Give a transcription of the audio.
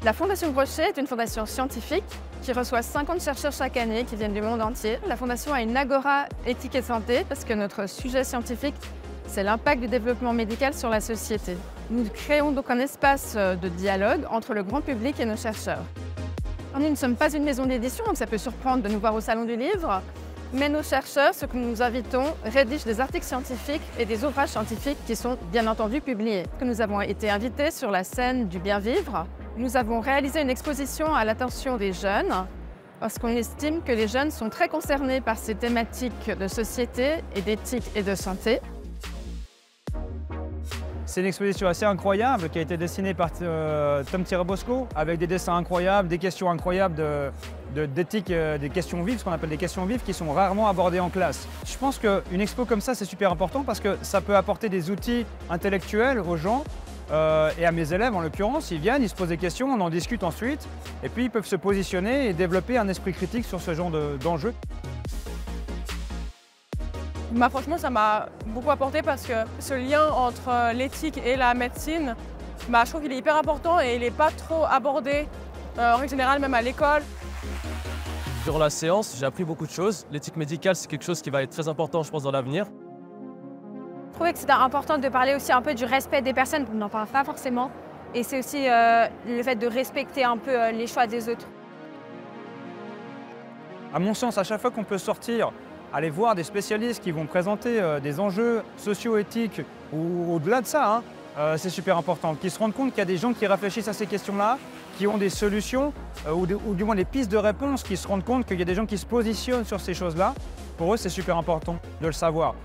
La Fondation Brochet est une fondation scientifique qui reçoit 50 chercheurs chaque année qui viennent du monde entier. La fondation a une agora éthique et santé parce que notre sujet scientifique, c'est l'impact du développement médical sur la société. Nous créons donc un espace de dialogue entre le grand public et nos chercheurs. Nous ne sommes pas une maison d'édition, donc ça peut surprendre de nous voir au Salon du Livre, mais nos chercheurs, ceux que nous invitons, rédigent des articles scientifiques et des ouvrages scientifiques qui sont bien entendu publiés. Nous avons été invités sur la scène du bien vivre. Nous avons réalisé une exposition à l'attention des jeunes parce qu'on estime que les jeunes sont très concernés par ces thématiques de société et d'éthique et de santé. C'est une exposition assez incroyable qui a été dessinée par Tom Tirabosco avec des dessins incroyables, des questions incroyables d'éthique, des questions vives, ce qu'on appelle des questions vives qui sont rarement abordées en classe. Je pense qu'une expo comme ça, c'est super important parce que ça peut apporter des outils intellectuels aux gens et à mes élèves en l'occurrence. Ils viennent, ils se posent des questions, on en discute ensuite et puis ils peuvent se positionner et développer un esprit critique sur ce genre d'enjeux. Franchement, ça m'a beaucoup apporté parce que ce lien entre l'éthique et la médecine, je trouve qu'il est hyper important et il n'est pas trop abordé en règle générale, même à l'école. Durant la séance, j'ai appris beaucoup de choses. L'éthique médicale, c'est quelque chose qui va être très important, je pense, dans l'avenir. Je trouvais que c'était important de parler aussi un peu du respect des personnes, on n'en parle pas forcément. Et c'est aussi le fait de respecter un peu les choix des autres. À mon sens, à chaque fois qu'on peut sortir, aller voir des spécialistes qui vont présenter des enjeux socio-éthiques ou au-delà de ça, c'est super important. Qu'ils se rendent compte qu'il y a des gens qui réfléchissent à ces questions-là, qui ont des solutions ou du moins des pistes de réponse, qui se rendent compte qu'il y a des gens qui se positionnent sur ces choses-là. Pour eux, c'est super important de le savoir.